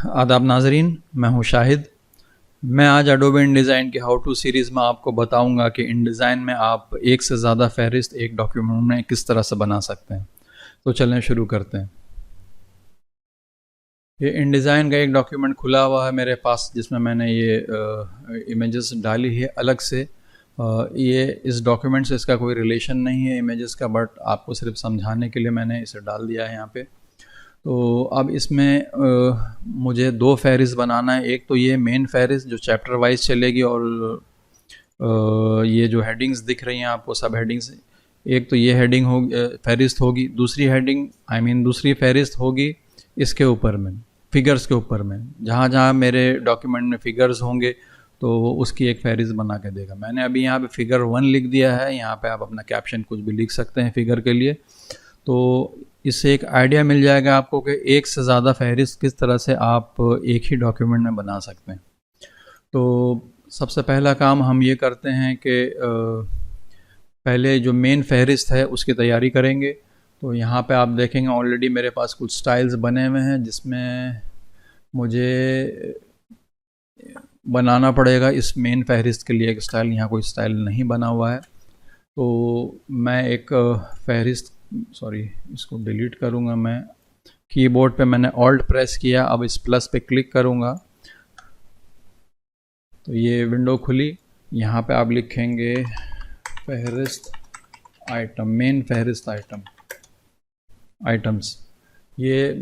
आदाब नाजरीन, मैं हूं शाहिद। मैं आज एडोबे InDesign के हाउ टू सीरीज़ में आपको बताऊंगा कि InDesign में आप एक से ज़्यादा फहरिस्त एक डॉक्यूमेंट में किस तरह से बना सकते हैं। तो चलें शुरू करते हैं। ये InDesign का एक डॉक्यूमेंट खुला हुआ है मेरे पास, जिसमें मैंने ये इमेजेस डाली है अलग से। ये इस डॉक्यूमेंट से इसका कोई रिलेशन नहीं है इमेजेस का, बट आपको सिर्फ समझाने के लिए मैंने इसे डाल दिया है यहाँ पे। तो अब इसमें मुझे दो फहरिस्त बनाना है। एक तो ये मेन फहरिस्त जो चैप्टर वाइज चलेगी, और ये जो हेडिंग्स दिख रही हैं आपको, सब हेडिंग्स, एक तो ये हेडिंग होगी, फहरिस्त होगी। दूसरी हेडिंग दूसरी फहरिस्त होगी इसके ऊपर में, फिगर्स के ऊपर में, जहाँ जहाँ मेरे डॉक्यूमेंट में फिगर्स होंगे तो वो उसकी एक फहरिस्त बना के देगा। मैंने अभी यहाँ पे फिगर 1 लिख दिया है। यहाँ पे आप अपना कैप्शन कुछ भी लिख सकते हैं फिगर के लिए। तो इससे एक आइडिया मिल जाएगा आपको कि एक से ज़्यादा फहरिस्त किस तरह से आप एक ही डॉक्यूमेंट में बना सकते हैं। तो सबसे पहला काम हम ये करते हैं कि पहले जो मेन फहरिस्त है उसकी तैयारी करेंगे। तो यहाँ पे आप देखेंगे ऑलरेडी मेरे पास कुछ स्टाइल्स बने हुए हैं, जिसमें मुझे बनाना पड़ेगा इस मेन फहरिस्त के लिए एक स्टाइल। यहाँ कोई स्टाइल नहीं बना हुआ है, तो मैं एक फहरिस्त, इसको डिलीट करूँगा। मैं कीबोर्ड पे मैंने ऑल्ट प्रेस किया, अब इस प्लस पे क्लिक करूँगा तो ये विंडो खुली। यहाँ पे आप लिखेंगे फहरिस्त आइटम, मेन फहरिस्त आइटम्स। ये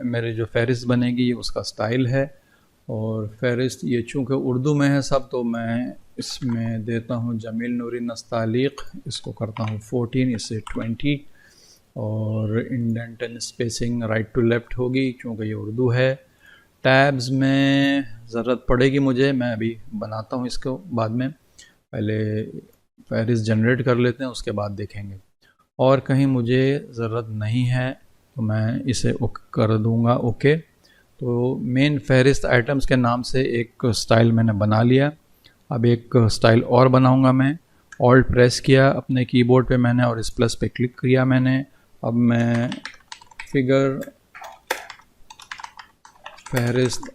मेरे जो फहरिस्त बनेगी ये उसका स्टाइल है। और फहरिस्त ये चूँकि उर्दू में है सब, तो मैं इसमें देता हूँ जमील नूरी नस्तालीक, इसको करता हूँ 14, इससे 20, और indent and spacing right to left होगी क्योंकि ये उर्दू है। टैब्स में ज़रूरत पड़ेगी मुझे, मैं अभी बनाता हूँ इसको बाद में। पहले फहरिस्त जनरेट कर लेते हैं, उसके बाद देखेंगे। और कहीं मुझे ज़रूरत नहीं है तो मैं इसे कर दूँगा ओके। तो मेन फहरिस्त आइटम्स के नाम से एक स्टाइल मैंने बना लिया। अब एक स्टाइल और बनाऊंगा मैं। ऑल्ट प्रेस किया अपने कीबोर्ड पे मैंने, और इस प्लस पे क्लिक किया मैंने। अब मैं फिगर फहरिस्त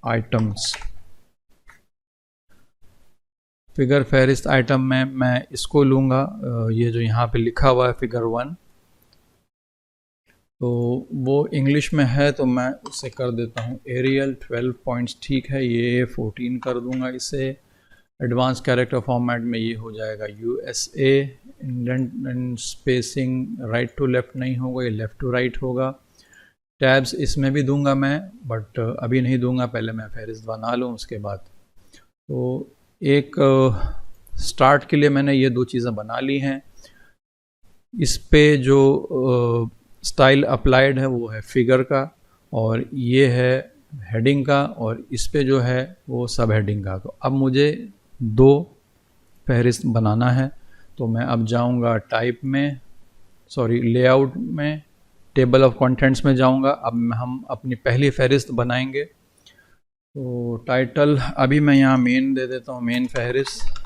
आइटम्स, फिगर फहरिस्त आइटम में मैं इसको लूँगा, ये जो यहाँ पे लिखा हुआ है फिगर 1, तो वो इंग्लिश में है तो मैं उसे कर देता हूँ एरियल 12 पॉइंट्स, ठीक है। ये 14 कर दूँगा इसे। एडवांस कैरेक्टर फॉर्मेट में ये हो जाएगा USA। Indent and spacing right to left नहीं होगा, ये लेफ़्ट टू राइट होगा। टैब्स इसमें भी दूंगा मैं, बट अभी नहीं दूंगा, पहले मैं फहरिस्त बना लूँ उसके बाद। तो एक स्टार्ट के लिए मैंने ये दो चीज़ें बना ली हैं। इस पे जो स्टाइल अप्लाइड है वो है फिगर का, और ये है हेडिंग का, और इस पे जो है वो सब हेडिंग का। तो अब मुझे दो फहरिस्त बनाना है, तो मैं अब जाऊंगा टाइप में, लेआउट में, टेबल ऑफ कंटेंट्स में जाऊंगा। अब हम अपनी पहली फहरिस्त बनाएंगे। तो टाइटल अभी मैं यहाँ मेन दे देता हूँ, मेन फहरिस्त।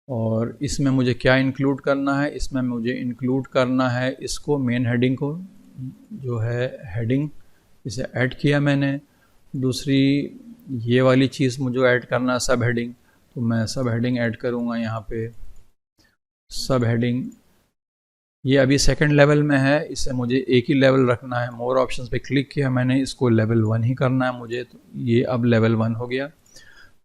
और इसमें मुझे क्या इंक्लूड करना है, इसमें मुझे इंक्लूड करना है इसको, मेन हेडिंग को, जो है हेडिंग, इसे ऐड किया मैंने। दूसरी ये वाली चीज़ मुझे ऐड करना है सब हेडिंग, तो मैं सब हेडिंग ऐड करूँगा यहाँ पे। सब हेडिंग ये अभी सेकंड लेवल में है, इसे मुझे एक ही लेवल रखना है। मोर ऑप्शंस पे क्लिक किया मैंने, इसको लेवल 1 ही करना है मुझे, तो ये अब लेवल 1 हो गया।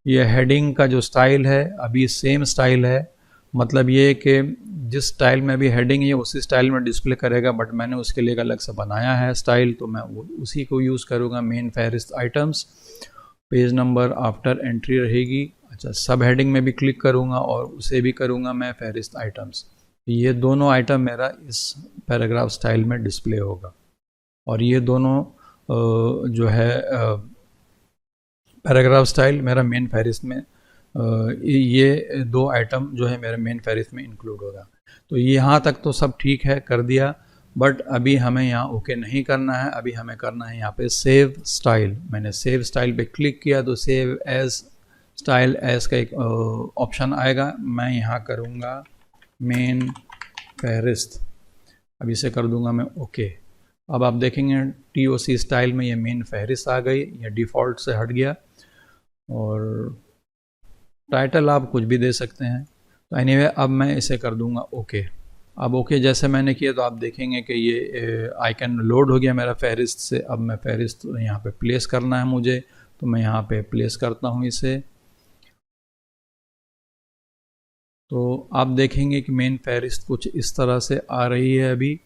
ये हेडिंग का जो स्टाइल है अभी सेम स्टाइल है, मतलब ये कि जिस स्टाइल में अभी हेडिंग है उसी स्टाइल में डिस्प्ले करेगा, बट मैंने उसके लिए अलग से बनाया है स्टाइल, तो मैं उसी को यूज़ करूँगा। मेन फहरिस्त items, page number after entry रहेगी। अच्छा, सब हेडिंग में भी क्लिक करूँगा और उसे भी करूँगा मैं फहरिस्त आइटम्स। ये दोनों आइटम मेरा इस पैराग्राफ स्टाइल में डिस्प्ले होगा, और ये दोनों जो है पैराग्राफ स्टाइल मेरा मेन फहरिस्त में, ये दो आइटम जो है मेरे मेन फहरिस्त में इंक्लूड होगा। तो यहाँ तक तो सब ठीक है, कर दिया, बट अभी हमें यहाँ ओके नहीं करना है। अभी हमें करना है यहाँ पे सेव स्टाइल। मैंने सेव स्टाइल पे क्लिक किया तो सेव एज स्टाइल एज का एक ऑप्शन आएगा। मैं यहाँ करूँगा मेन फहरिस्त, अब इसे कर दूंगा मैं ओके। अब आप देखेंगे TOC स्टाइल में ये मेन फहरिस्त आ गई, ये डिफ़ॉल्ट से हट गया। और टाइटल आप कुछ भी दे सकते हैं। तो एनीवे अब मैं इसे कर दूंगा ओके। अब ओके जैसे मैंने किया तो आप देखेंगे कि ये आइकन लोड हो गया मेरा फहरिस्त से। अब मैं फहरिस्त यहाँ पे प्लेस करना है मुझे, तो मैं यहाँ पे प्लेस करता हूँ इसे। तो आप देखेंगे कि मेन फहरिस्त कुछ इस तरह से आ रही है अभी।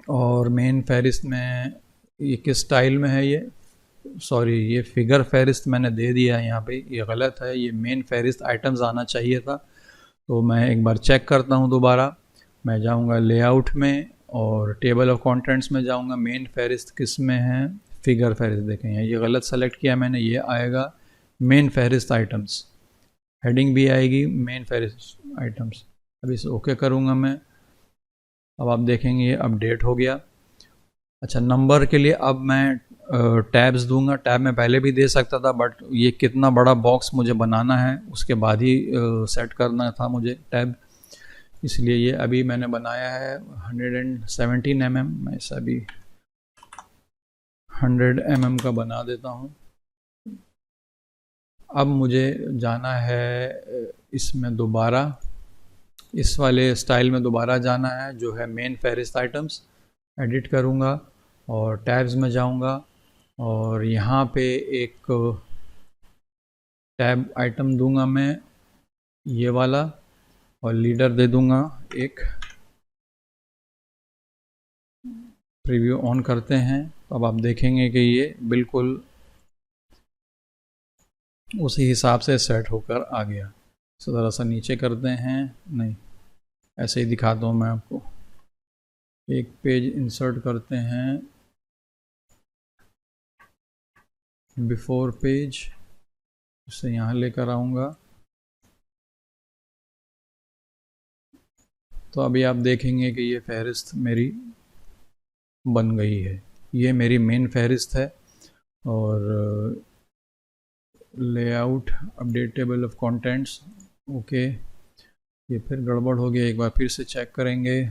और मेन फहरिस्त में ये किस स्टाइल में है, ये सॉरी ये फिगर फहरिस्त मैंने दे दिया है यहाँ पे, ये गलत है, ये मेन फहरिस्त आइटम्स आना चाहिए था। तो मैं एक बार चेक करता हूँ दोबारा। मैं जाऊँगा लेआउट में और टेबल ऑफ कंटेंट्स में जाऊँगा। मेन फहरिस्त किस में है, फिगर फहरिस्त। देखें ये गलत सेलेक्ट किया मैंने, ये आएगा मेन फहरिस्त आइटम्स, हेडिंग भी आएगी मेन फहरिस्त आइटम्स। अब इसे ओके करूँगा मैं। अब आप देखेंगे ये अपडेट हो गया। अच्छा, नंबर के लिए अब मैं टैब्स दूंगा। टैब मैं पहले भी दे सकता था, बट ये कितना बड़ा बॉक्स मुझे बनाना है उसके बाद ही सेट करना था मुझे टैब, इसलिए ये अभी मैंने बनाया है 117 mm। मैं इसे अभी 100 mm का बना देता हूँ। अब मुझे जाना है इसमें दोबारा, इस वाले स्टाइल में दोबारा जाना है जो है मेन फहरिस्त आइटम्स। एडिट करूँगा और टैब्स में जाऊँगा और यहाँ पे एक टैब आइटम दूंगा मैं, ये वाला, और लीडर दे दूंगा एक। प्रीव्यू ऑन करते हैं तो अब आप देखेंगे कि ये बिल्कुल उसी हिसाब से सेट होकर आ गया। तो ज़रा सा नीचे करते हैं, नहीं ऐसे ही दिखाता हूँ मैं आपको। एक पेज इंसर्ट करते हैं, बिफोर पेज, इसे यहाँ लेकर आऊँगा। तो अभी आप देखेंगे कि ये फहरिस्त मेरी बन गई है। ये मेरी मेन फहरिस्त है। और layout, update table of contents, okay. ये फिर गड़बड़ हो गया, एक बार फिर से चेक करेंगे।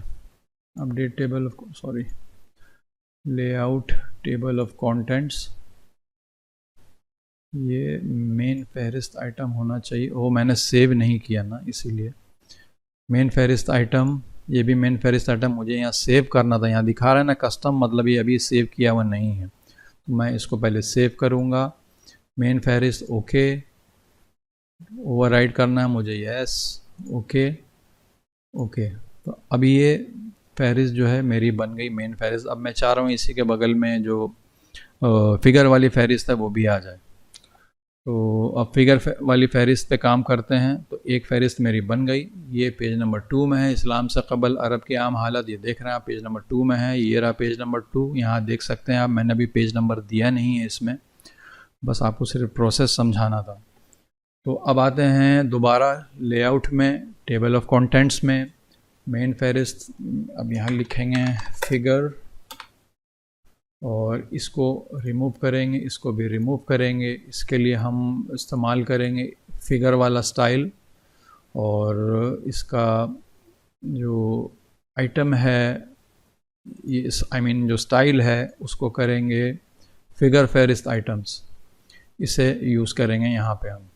Update table of, sorry, layout table of contents, ये मेन फहरिस्त आइटम होना चाहिए। वो मैंने सेव नहीं किया ना, इसीलिए मेन फहरिस्त आइटम, ये भी मेन फहरिस्त आइटम मुझे यहाँ सेव करना था। यहाँ दिखा रहा है ना कस्टम, मतलब ये अभी सेव किया हुआ नहीं है। तो मैं इसको पहले सेव करूँगा। मेन फहरिस्त ओके, ओवरराइड करना है मुझे, यस, ओके ओके। तो अभी ये फहरिस्त जो है मेरी बन गई मेन फहरिस्त। अब मैं चाह रहा हूँ इसी के बगल में जो फिगर वाली फहरिस्त है वो भी आ जाए। तो अब फिगर वाली फहरिस्त पे काम करते हैं। तो एक फहरिस्त मेरी बन गई, ये पेज नंबर 2 में है। इस्लाम से कबल अरब की आम हालत, ये देख रहे हैं आप, पेज नंबर 2 में है। ये रहा पेज नंबर 2, यहाँ देख सकते हैं आप, मैंने अभी पेज नंबर दिया नहीं है इसमें, बस आपको सिर्फ प्रोसेस समझाना था। तो अब आते हैं दोबारा लेआउट में, टेबल ऑफ कंटेंट्स में, मेन फहरिस्त। अब यहाँ लिखेंगे फिगर और इसको रिमूव करेंगे, इसको भी रिमूव करेंगे। इसके लिए हम इस्तेमाल करेंगे फिगर वाला स्टाइल, और इसका जो आइटम है, ये आई मीन जो स्टाइल है उसको करेंगे फिगर फहरिस्त आइटम्स, इसे यूज़ करेंगे यहाँ पे हम।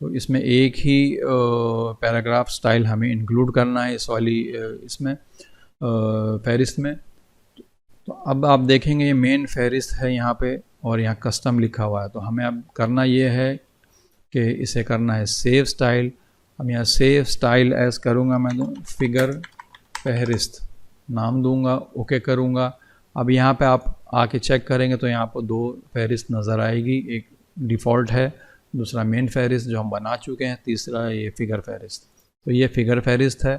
तो इसमें एक ही पैराग्राफ स्टाइल हमें इंक्लूड करना है इस वाली इसमें फहरिस्त में। तो अब आप देखेंगे ये मेन फहरिस्त है यहाँ पे और यहाँ कस्टम लिखा हुआ है। तो हमें अब करना ये है कि इसे करना है सेव स्टाइल। अब यहाँ सेव स्टाइल एज करूँगा मैं, तो फिगर फहरिस्त नाम दूंगा, ओके करूँगा। अब यहाँ पे आप आके चेक करेंगे तो यहाँ पर 2 फहरिस्त नज़र आएगी, एक डिफ़ॉल्ट है, दूसरा मेन फहरिस्त जो हम बना चुके हैं, तीसरा ये फिगर फहरिस्त। तो ये फिगर फहरिस्त है,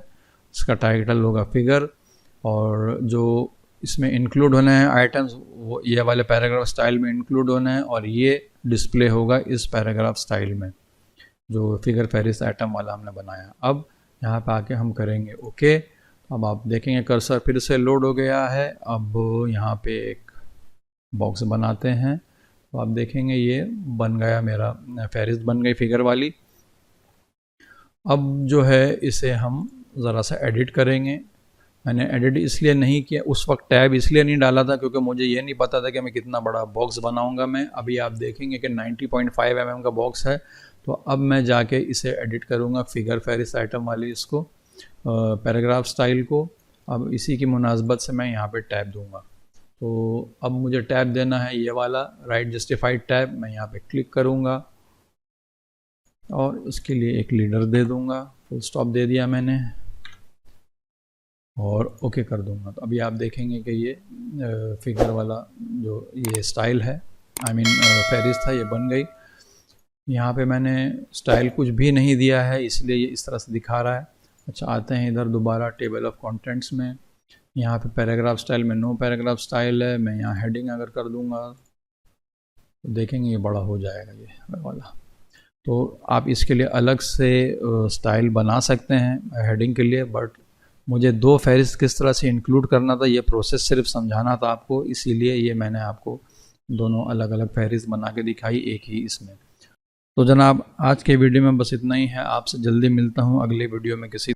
इसका टाइटल होगा फिगर, और जो इसमें इंक्लूड होने हैं आइटम्स वो ये वाले पैराग्राफ स्टाइल में इंक्लूड होने हैं, और ये डिस्प्ले होगा इस पैराग्राफ स्टाइल में जो फिगर फहरिस्त आइटम वाला हमने बनाया। अब यहाँ पे आके हम करेंगे ओके। अब आप देखेंगे कर्सर फिर से लोड हो गया है। अब यहाँ पे एक बॉक्स बनाते हैं, तो आप देखेंगे ये बन गया, मेरा फहरिस्त बन गई फिगर वाली। अब जो है इसे हम ज़रा सा एडिट करेंगे। मैंने एडिट इसलिए नहीं किया, उस वक्त टैब इसलिए नहीं डाला था क्योंकि मुझे ये नहीं पता था कि मैं कितना बड़ा बॉक्स बनाऊंगा मैं। अभी आप देखेंगे कि 90.5 mm का बॉक्स है, तो अब मैं जाके इसे एडिट करूंगा, फिगर फेरिस आइटम वाली इसको, पैराग्राफ स्टाइल को। अब इसी की मुनासबत से मैं यहाँ पे टैब दूंगा। तो अब मुझे टैब देना है ये वाला राइट जस्टिफाइड टैब, मैं यहाँ पे क्लिक करूँगा और उसके लिए एक लीडर दे दूँगा, फुल स्टॉप दे दिया मैंने और ओके कर दूंगा। तो अभी आप देखेंगे कि ये फिगर वाला जो ये स्टाइल है, आई मीन फेरिस था, ये बन गई। यहाँ पे मैंने स्टाइल कुछ भी नहीं दिया है इसलिए ये इस तरह से दिखा रहा है। अच्छा, आते हैं इधर दोबारा टेबल ऑफ कंटेंट्स में। यहाँ पे पैराग्राफ स्टाइल में नो पैराग्राफ स्टाइल है, मैं यहाँ हेडिंग अगर कर दूंगा तो देखेंगे ये बड़ा हो जाएगा ये वाला। तो आप इसके लिए अलग से स्टाइल बना सकते हैं हेडिंग के लिए, बट मुझे दो फहरिस्त किस तरह से इंक्लूड करना था ये प्रोसेस सिर्फ समझाना था आपको, इसीलिए ये मैंने आपको दोनों अलग अलग फहरिस्त बना के दिखाई एक ही इसमें। तो जनाब आज के वीडियो में बस इतना ही है, आपसे जल्दी मिलता हूँ अगले वीडियो में किसी